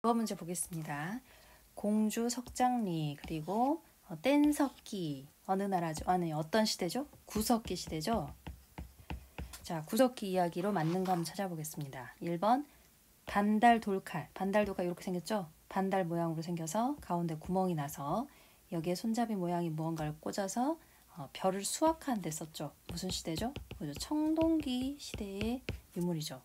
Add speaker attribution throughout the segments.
Speaker 1: 이번 문제 보겠습니다. 공주 석장리 그리고 뗀석기 어느 나라죠? 아니 어떤 시대죠? 구석기 시대죠. 자, 구석기 이야기로 맞는 거 한번 찾아보겠습니다. 1번 반달 돌칼. 반달 돌칼 이렇게 생겼죠? 반달 모양으로 생겨서 가운데 구멍이 나서 여기에 손잡이 모양이 무언가를 꽂아서 별을 수확하는 데 썼죠. 무슨 시대죠? 청동기 시대의 유물이죠.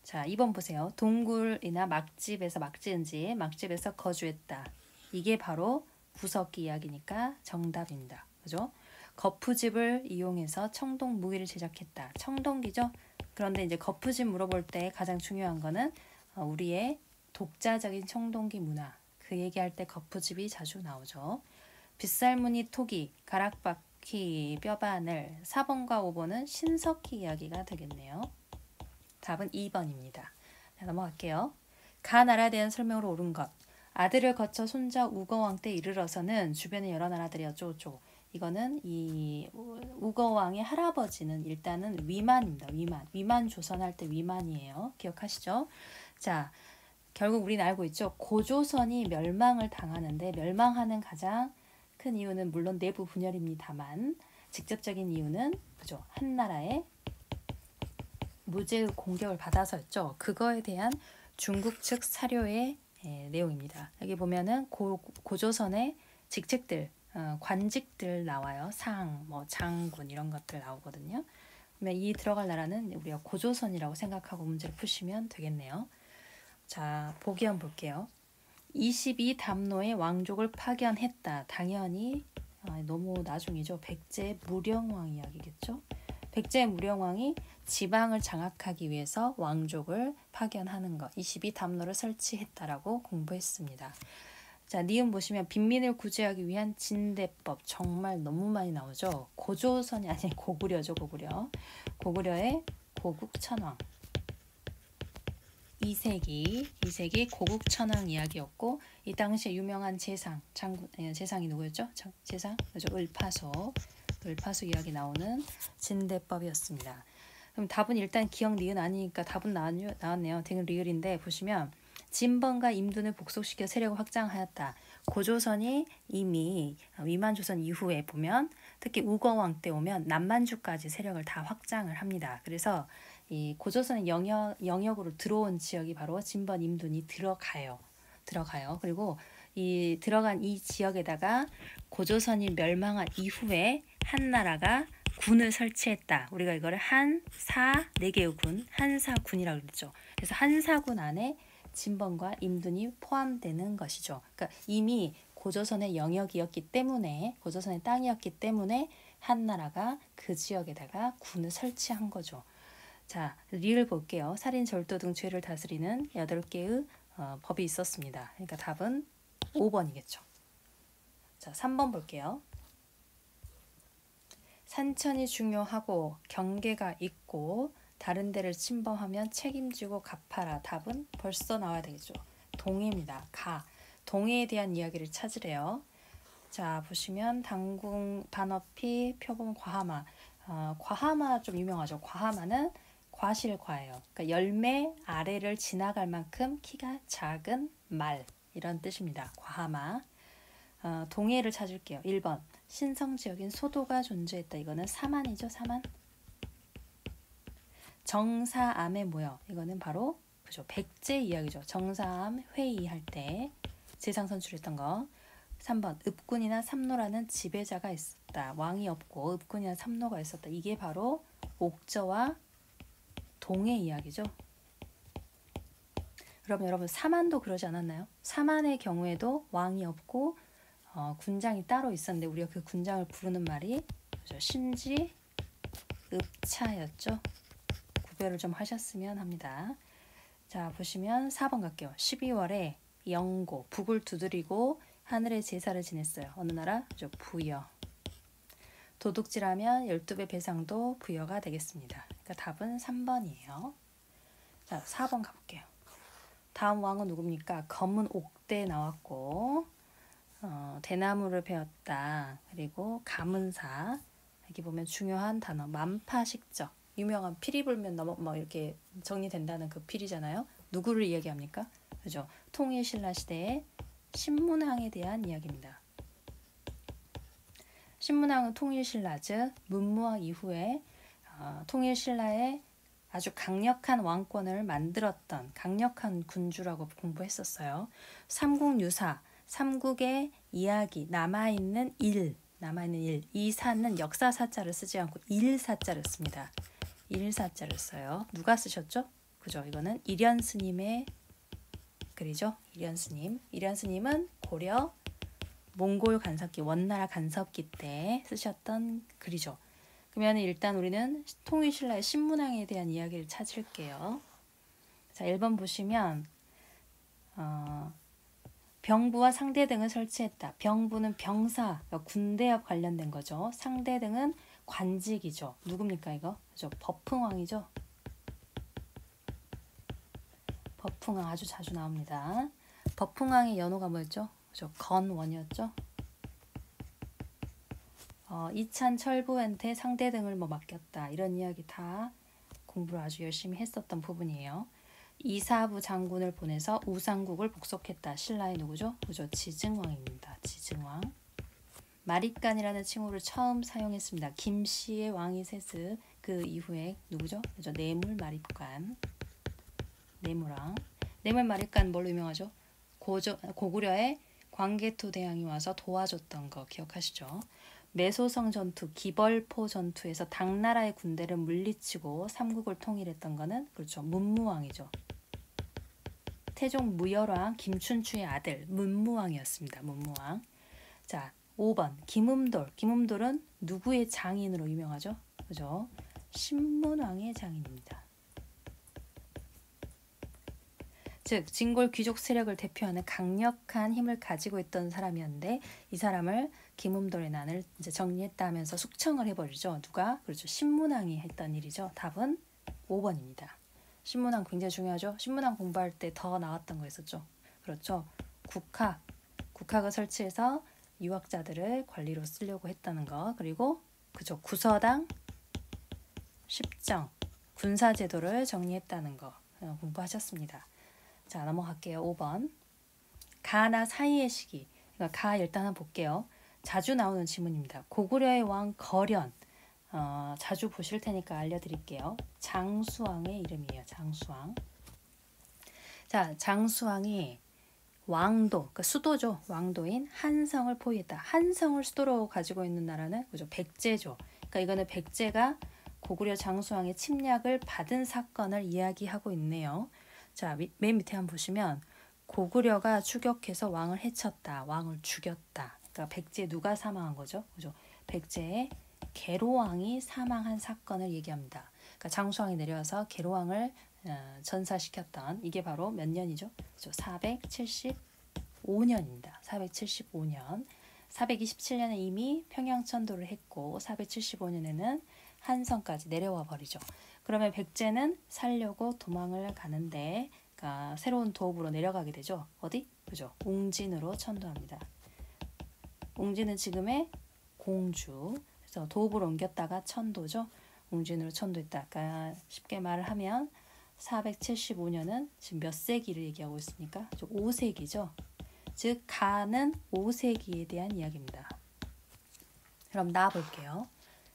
Speaker 1: 자, 2번 보세요. 동굴이나 막집에서 막지은 집, 막집에서 거주했다. 이게 바로 구석기 이야기니까 정답입니다. 그죠? 거푸집을 이용해서 청동 무기를 제작했다. 청동기죠? 그런데 이제 거푸집 물어볼 때 가장 중요한 거는 우리의 독자적인 청동기 문화. 그 얘기할 때 거푸집이 자주 나오죠. 빗살무늬 토기, 가락바퀴, 뼈바늘. 4번과 5번은 신석기 이야기가 되겠네요. 답은 2번입니다. 자, 넘어갈게요. 가 나라에 대한 설명으로 옳은 것. 아들을 거쳐 손자 우거왕 때 이르러서는 주변의 여러 나라들이 어쩌고저쩌고. 이거는 이 우거왕의 할아버지는 일단은 위만입니다. 위만 조선할 때 위만이에요. 기억하시죠? 자, 결국 우리는 알고 있죠. 고조선이 멸망을 당하는데 멸망하는 가장 큰 이유는 물론 내부 분열입니다만 직접적인 이유는 그죠? 한 나라의 무제의 공격을 받아서였죠. 그거에 대한 중국 측 사료의 내용입니다. 여기 보면은 고조선의 직책들, 관직들 나와요. 상, 뭐 장군 이런 것들 나오거든요. 그러면 이 들어갈 나라는 우리가 고조선이라고 생각하고 문제를 푸시면 되겠네요. 자, 보기 한번 볼게요. 22담로의 왕족을 파견했다. 당연히 너무 나중이죠. 백제 무령왕 이야기겠죠. 백제 무령왕이 지방을 장악하기 위해서 왕족을 파견하는 것. 22담로를 설치했다라고 공부했습니다. 자, 니은 보시면 빈민을 구제하기 위한 진대법. 정말 너무 많이 나오죠. 고조선이 아니 고구려죠. 고구려의 고국천왕. 2세기 고국천왕 이야기였고 이 당시에 유명한 재상이 누구였죠? 재상? 그죠? 을파소 이야기 나오는 진대법이었습니다. 그럼 답은 일단 기억 리은 아니니까 답은 나왔네요. 댕은 리을인데 보시면 진번과 임둔을 복속시켜 세력을 확장하였다. 고조선이 이미 위만조선 이후에 보면 특히 우거왕 때 오면 남만주까지 세력을 다 확장을 합니다. 그래서 이 고조선의 영역으로 들어온 지역이 바로 진번 임둔이 들어가요. 그리고 이 들어간 이 지역에다가 고조선이 멸망한 이후에 한나라가 군을 설치했다. 우리가 이거를 한사 4개의 군, 한사군이라고 그랬죠. 그래서 한사군 안에 진번과 임둔이 포함되는 것이죠. 그러니까 이미 고조선의 영역이었기 때문에 고조선의 땅이었기 때문에 한나라가 그 지역에다가 군을 설치한 거죠. 자, 리을 볼게요. 살인, 절도 등 죄를 다스리는 8개의 법이 있었습니다. 그러니까 답은 5번이겠죠. 자, 3번 볼게요. 산천이 중요하고 경계가 있고 다른 데를 침범하면 책임지고 갚아라. 답은 벌써 나와야 되겠죠. 동해입니다. 동해에 대한 이야기를 찾으래요. 자, 보시면 당궁, 반어피, 표범, 과하마. 과하마 좀 유명하죠. 과하마는 과실과예요. 그러니까 열매 아래를 지나갈 만큼 키가 작은 말 이런 뜻입니다. 과하마. 동해를 찾을게요. 1번 신성지역인 소도가 존재했다. 이거는 사만이죠. 사만. 정사암의 모여. 이거는 바로 그죠. 백제 이야기죠. 정사암 회의할 때 재상 선출했던 거. 3번 읍군이나 삼노라는 지배자가 있었다. 왕이 없고 읍군이나 삼노가 있었다. 이게 바로 옥저와 동해 이야기죠. 그럼 여러분 사만도 그러지 않았나요? 사만의 경우에도 왕이 없고 군장이 따로 있었는데 우리가 그 군장을 부르는 말이 그죠? 신지 읍차였죠. 구별을 좀 하셨으면 합니다. 자, 보시면 4번 갈게요. 12월에 영고 북을 두드리고 하늘의 제사를 지냈어요. 어느 나라? 그죠? 부여. 도둑질하면 12배 배상도 부여가 되겠습니다. 그러니까 답은 3번이에요. 자, 4번 가볼게요. 다음 왕은 누굽니까? 검은 옥대 나왔고 대나무를 베었다. 그리고 가문사. 여기 보면 중요한 단어 만파식적. 유명한 피리 불면 뭐 이렇게 정리된다는 그 필이잖아요. 누구를 이야기합니까? 그죠? 통일신라 시대의 신문왕에 대한 이야기입니다. 신문왕은 통일신라 즉 문무왕 이후에 통일신라의 아주 강력한 왕권을 만들었던 강력한 군주라고 공부했었어요. 삼국유사, 삼국의 이야기, 남아있는 일, 이 사는 역사사자를 쓰지 않고 일사자를 씁니다. 일사자를 써요. 누가 쓰셨죠? 그죠? 이거는 일현스님의 글이죠. 일현스님은 고려 몽골 간섭기, 원나라 간섭기 때 쓰셨던 글이죠. 그러면 일단 우리는 통일신라의 신문왕에 대한 이야기를 찾을게요. 자, 1번 보시면 병부와 상대 등을 설치했다. 병부는 병사, 군대와 관련된 거죠. 상대 등은 관직이죠. 누굽니까 이거? 그죠? 법흥왕이죠. 법흥왕 아주 자주 나옵니다. 법흥왕의 연호가 뭐였죠? 그죠? 건원이었죠. 이찬 철부한테 상대 등을 맡겼다. 이런 이야기 다 공부를 아주 열심히 했었던 부분이에요. 이사부 장군을 보내서 우상국을 복속했다. 신라의 누구죠? 그죠? 지증왕입니다. 지증왕. 마립간이라는 칭호를 처음 사용했습니다. 김씨의 왕이 세스 그 이후에 누구죠? 그죠? 뇌물 마립간. 뇌물왕. 뇌물 마립간 뭘로 유명하죠? 고구려의 광개토 대왕이 와서 도와줬던 거 기억하시죠? 매소성 전투, 기벌포 전투에서 당나라의 군대를 물리치고 삼국을 통일했던 거는 그렇죠. 문무왕이죠. 태종 무열왕 김춘추의 아들 문무왕이었습니다. 문무왕. 자, 5번 김음돌. 김음돌은 누구의 장인으로 유명하죠? 그죠? 신문왕의 장인입니다. 즉 진골 귀족 세력을 대표하는 강력한 힘을 가지고 있던 사람이었는데 이 사람을 김음돌의 난을 이제 정리했다 하면서 숙청을 해버리죠. 누가? 그렇죠. 신문왕이 했던 일이죠. 답은 5번입니다. 신문왕 굉장히 중요하죠. 신문왕 공부할 때 더 나왔던 거 있었죠. 그렇죠. 국학을 설치해서 유학자들을 관리로 쓰려고 했다는 거. 그리고 그죠. 구서당, 십정, 군사제도를 정리했다는 거 공부하셨습니다. 자, 넘어갈게요. 5번. 가나 사이의 시기. 그러니까 가 일단 한번 볼게요. 자주 나오는 지문입니다. 고구려의 왕 거련. 자주 보실 테니까 알려드릴게요. 장수왕의 이름이에요. 장수왕. 자, 장수왕이 왕도, 그러니까 수도죠. 왕도인 한성을 포위했다. 한성을 수도로 가지고 있는 나라는 그죠? 백제죠. 그러니까 이거는 백제가 고구려 장수왕의 침략을 받은 사건을 이야기하고 있네요. 자, 맨 밑에 한번 보시면 고구려가 추격해서 왕을 해쳤다. 왕을 죽였다. 그러니까 백제 누가 사망한 거죠? 그죠? 백제의 계로왕이 사망한 사건을 얘기합니다. 그러니까 장수왕이 내려와서 계로왕을 전사시켰던 이게 바로 몇 년이죠? 그죠? 475년입니다. 475년. 427년에 이미 평양천도를 했고 475년에는 한성까지 내려와 버리죠. 그러면 백제는 살려고 도망을 가는데 그러니까 새로운 도읍으로 내려가게 되죠. 어디? 그죠? 웅진으로 천도합니다. 웅진은 지금의 공주. 그래서 도읍으로 옮겼다가 천도죠. 웅진으로 천도했다. 그러니까 쉽게 말을 하면 475년은 지금 몇 세기를 얘기하고 있습니까? 5세기죠. 즉 가는 5세기에 대한 이야기입니다. 그럼 나와볼게요.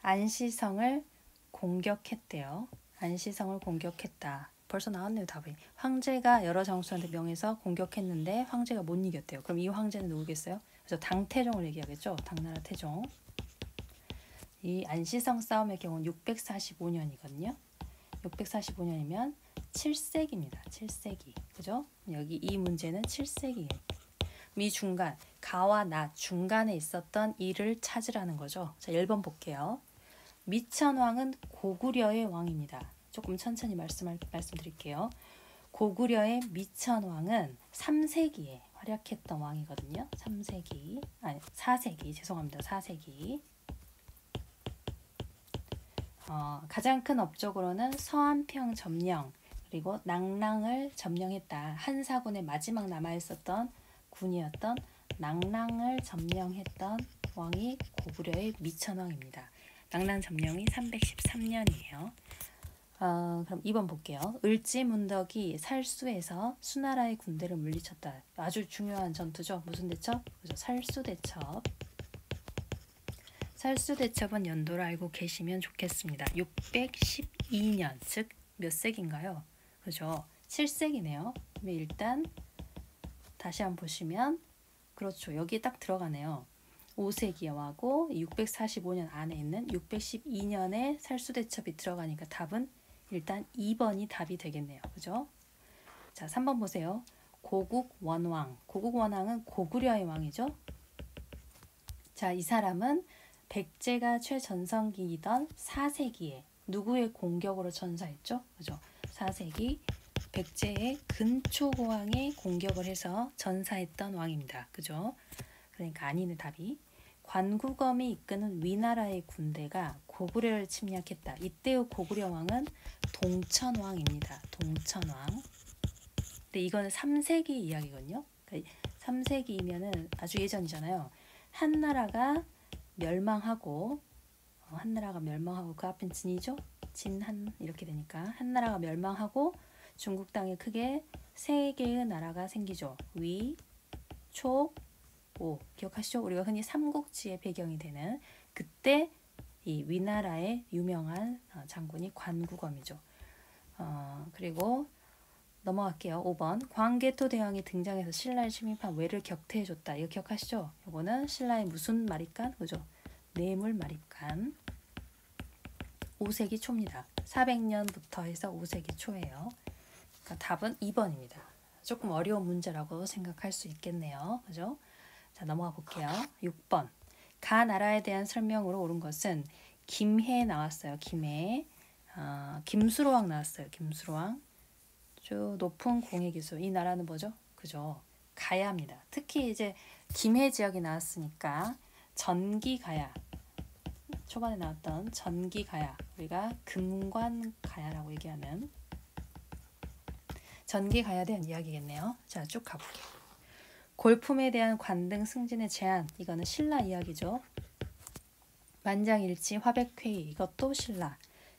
Speaker 1: 안시성을 공격했대요. 안시성을 공격했다. 벌써 나왔네요. 답이. 황제가 여러 장수한테 명해서 공격했는데 황제가 못 이겼대요. 그럼 이 황제는 누구겠어요? 그래서 당태종을 얘기하겠죠. 당나라 태종. 이 안시성 싸움의 경우는 645년이거든요. 645년이면 7세기입니다. 7세기. 그죠? 여기 이 문제는 7세기. 이 중간, 가와 나 중간에 있었던 일을 찾으라는 거죠. 자, 1번 볼게요. 미천왕은 고구려의 왕입니다. 조금 천천히 말씀드릴게요. 고구려의 미천왕은 3세기에 활약했던 왕이거든요. 4세기. 죄송합니다. 4세기. 가장 큰 업적으로는 서안평 점령 그리고 낭랑을 점령했다. 한사군의 마지막 남아있었던 군이었던 낭랑을 점령했던 왕이 고구려의 미천왕입니다. 낭랑 점령이 313년이에요. 그럼 2번 볼게요. 을지문덕이 살수에서 수나라의 군대를 물리쳤다. 아주 중요한 전투죠. 무슨 대첩? 그죠? 살수대첩. 살수대첩은 연도를 알고 계시면 좋겠습니다. 612년, 즉 몇 세기인가요? 그죠? 7세기네요. 일단 다시 한번 보시면 그렇죠. 여기에 딱 들어가네요. 5세기하고 645년 안에 있는 612년에 살수대첩이 들어가니까 답은 일단 2번이 답이 되겠네요. 그죠? 자, 3번 보세요. 고국원왕. 고국원왕은 고구려의 왕이죠. 자, 이 사람은 백제가 최전성기이던 4세기에 누구의 공격으로 전사했죠? 그죠? 4세기 백제의 근초고왕의 공격을 해서 전사했던 왕입니다. 그죠? 그러니까 아니네 답이. 관구검이 이끄는 위나라의 군대가 고구려를 침략했다. 이때의 고구려 왕은 동천왕입니다. 동천왕. 근데 이거는 3세기 이야기거든요. 그러니까 3세기이면은 아주 예전이잖아요. 한나라가 멸망하고 그 앞엔 진이죠. 진한 이렇게 되니까 한나라가 멸망하고 중국 땅에 크게 세 개의 나라가 생기죠. 위, 초, 오. 기억하시죠? 우리가 흔히 삼국지의 배경이 되는 그때 이 위나라의 유명한 장군이 관구검이죠. 그리고 넘어갈게요. 5번. 광개토 대왕이 등장해서 신라를 침입한 왜를 격퇴해줬다. 이거 기억하시죠? 이거는 신라의 무슨 마립간? 그죠? 뇌물 마립간. 5세기 초입니다. 400년부터 해서 5세기 초예요. 그러니까 답은 2번입니다. 조금 어려운 문제라고 생각할 수 있겠네요. 그죠? 자, 넘어가 볼게요. 6번. 가 나라에 대한 설명으로 옳은 것은 김해 나왔어요. 김해. 김수로왕 나왔어요. 김수로왕. 아주 높은 공예기술. 이 나라는 뭐죠? 그죠? 가야입니다. 특히 이제 김해 지역이 나왔으니까 전기가야. 초반에 나왔던 전기가야. 우리가 금관가야라고 얘기하는 전기가야에 대한 이야기겠네요. 자, 쭉 가볼게요. 골품에 대한 관등 승진의 제한. 이거는 신라 이야기죠. 만장일치 화백회의. 이것도 신라.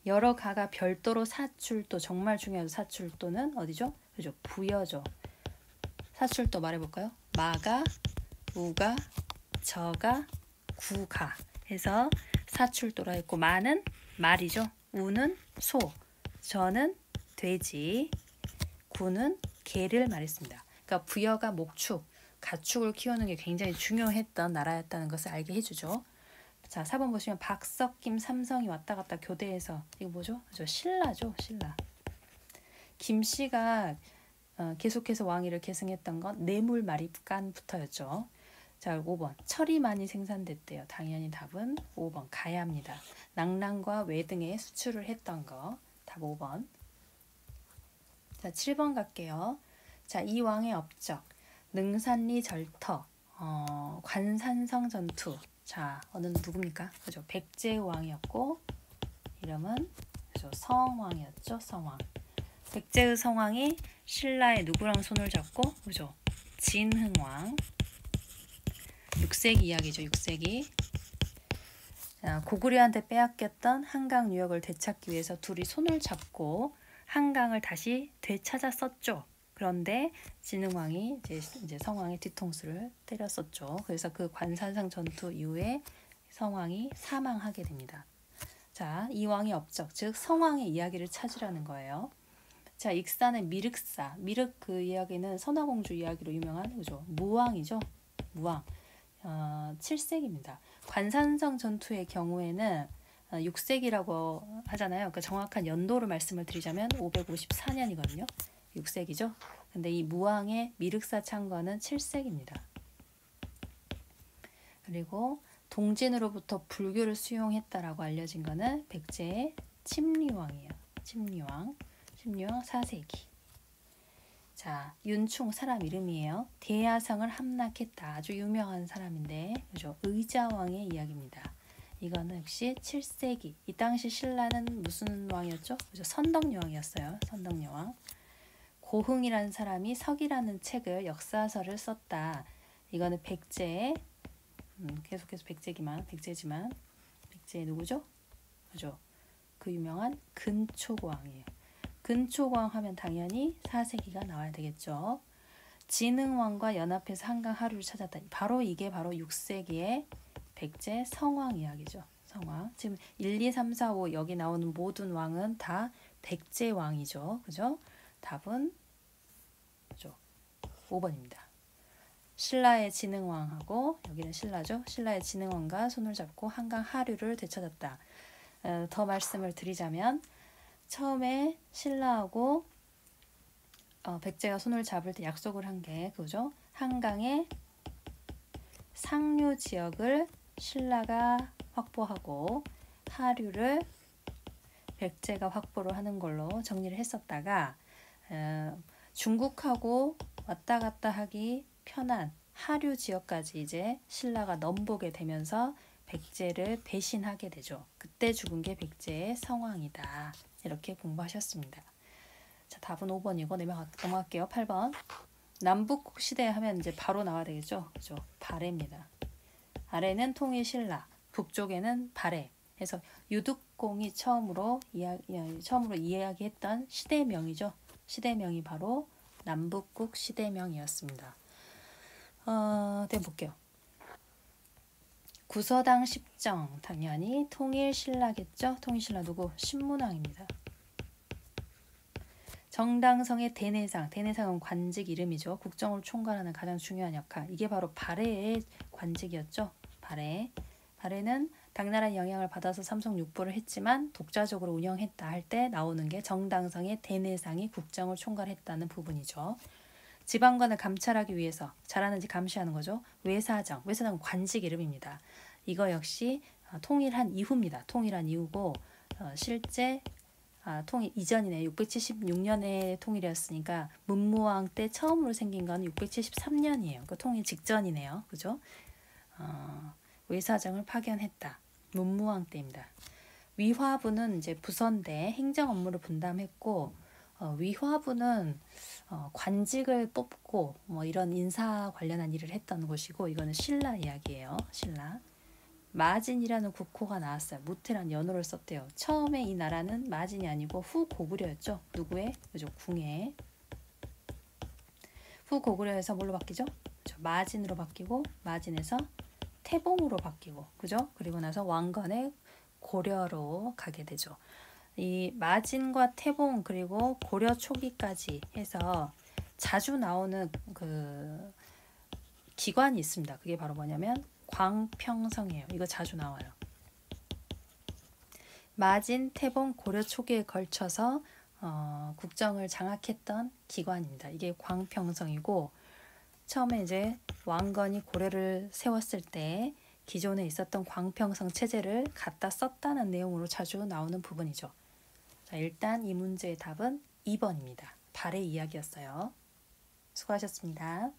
Speaker 1: 여러 가가 별도로 사출도. 정말 중요하죠. 사출도는 어디죠? 그죠? 부여죠. 사출도 말해볼까요? 마가, 우가, 저가, 구가 해서 사출도라 했고, 마는 말이죠. 우는 소, 저는 돼지, 구는 개를 말했습니다. 그러니까 부여가 목축, 가축을 키우는 게 굉장히 중요했던 나라였다는 것을 알게 해주죠. 자, 4번 보시면 박석김 삼성이 왔다 갔다 교대해서 이거 뭐죠? 그죠? 신라죠. 신라. 김씨가 계속해서 왕위를 계승했던 건 뇌물 마립간부터였죠. 자, 5번. 철이 많이 생산됐대요. 당연히 답은 5번 가야입니다. 낭랑과 외 등에 수출을 했던 거. 답 5번. 자, 7번 갈게요. 자, 이 왕의 업적. 능산리 절터. 관산성 전투. 자, 어느 누굽니까? 그죠? 백제의 왕이었고 이름은 그죠? 성왕이었죠. 성왕. 백제의 성왕이 신라의 누구랑 손을 잡고 그죠? 진흥왕. 6세기 이야기죠. 6세기. 고구려한테 빼앗겼던 한강 유역을 되찾기 위해서 둘이 손을 잡고 한강을 다시 되찾았었죠. 그런데 진흥왕이 이제 성왕의 뒤통수를 때렸었죠. 그래서 그 관산상 전투 이후에 성왕이 사망하게 됩니다. 자, 이 왕의 업적, 즉 성왕의 이야기를 찾으라는 거예요. 자, 익산의 미륵사, 미륵 그 이야기는 선화공주 이야기로 유명한 그죠? 무왕이죠. 무왕. 7세기입니다. 관산성 전투의 경우에는 6세기라고 하잖아요. 그 정확한 연도를 말씀을 드리자면 554년이거든요. 6세기죠. 근데 이 무왕의 미륵사 창건은 7세기입니다. 그리고 동진으로부터 불교를 수용했다라고 알려진 거는 백제의 침리왕이에요. 침리왕 4세기. 자, 윤충 사람 이름이에요. 대야성을 함락했다. 아주 유명한 사람인데, 그죠? 의자왕의 이야기입니다. 이거는 역시 7세기. 이 당시 신라는 무슨 왕이었죠? 그죠? 선덕여왕이었어요. 선덕여왕. 고흥이라는 사람이 석이라는 책을 역사서를 썼다. 이거는 백제의 계속해서 백제지만 백제 누구죠? 그죠? 그 유명한 근초고왕이에요. 근초고왕 하면 당연히 사세기가 나와야 되겠죠. 진흥왕과 연합해서 한강 하류를 찾았다. 바로 이게 바로 6세기의 백제 성왕 이야기죠. 성왕. 지금 1, 2, 3, 4, 5 여기 나오는 모든 왕은 다 백제 왕이죠. 그죠? 답은 5번입니다. 신라의 진흥왕하고 여기는 신라죠. 신라의 진흥왕과 손을 잡고 한강 하류를 되찾았다. 더 말씀을 드리자면 처음에 신라하고 백제가 손을 잡을 때 약속을 한 게 그죠? 한강의 상류 지역을 신라가 확보하고 하류를 백제가 확보를 하는 걸로 정리를 했었다가 중국하고 왔다 갔다 하기 편한 하류 지역까지 이제 신라가 넘보게 되면서 백제를 배신하게 되죠. 그때 죽은 게 백제의 성왕이다. 이렇게 공부하셨습니다. 자, 답은 5번이고 넘어갈게요. 8번. 남북국 시대 하면 이제 바로 나와야 되겠죠. 그죠? 발해입니다. 아래는 통일 신라, 북쪽에는 발해. 그래서 유득공이 처음으로 이야기했던 시대명이죠. 시대명이 바로 남북국 시대명이었습니다. 네, 볼게요. 구서당 십정 당연히 통일신라겠죠. 통일신라 누구? 신문왕입니다. 정당성의 대내상, 대내상은 관직 이름이죠. 국정을 총괄하는 가장 중요한 역할. 이게 바로 발해의 관직이었죠. 발해는 당나라의 영향을 받아서 삼성 육부를 했지만 독자적으로 운영했다 할 때 나오는 게 정당성의 대내상이 국정을 총괄했다는 부분이죠. 지방관을 감찰하기 위해서 잘하는지 감시하는 거죠. 외사정, 외사정은 관직 이름입니다. 이거 역시 통일한 이후입니다. 통일한 이후고 실제 통일 이전이네. 676년에 통일이었으니까 문무왕 때 처음으로 생긴 건 673년이에요. 그 통일 직전이네요. 그죠? 외사정을 파견했다. 문무왕 때입니다. 위화부는 이제 부서인데 행정 업무를 분담했고 위화부는 관직을 뽑고 뭐 이런 인사 관련한 일을 했던 곳이고 이거는 신라 이야기예요. 신라. 마진이라는 국호가 나왔어요. 무태란 연호를 썼대요. 처음에 이 나라는 마진이 아니고 후고구려였죠. 누구의? 그죠? 궁의. 후고구려에서 뭘로 바뀌죠? 그죠? 마진으로 바뀌고 마진에서 태봉으로 바뀌고 그죠? 그리고 나서 왕건의 고려로 가게 되죠. 이 마진과 태봉 그리고 고려 초기까지 해서 자주 나오는 그 기관이 있습니다. 그게 바로 뭐냐면 광평성이에요. 이거 자주 나와요. 마진, 태봉, 고려 초기에 걸쳐서 국정을 장악했던 기관입니다. 이게 광평성이고 처음에 이제 왕건이 고려를 세웠을 때 기존에 있었던 광평성 체제를 갖다 썼다는 내용으로 자주 나오는 부분이죠. 자, 일단 이 문제의 답은 2번입니다. 발의 이야기였어요. 수고하셨습니다.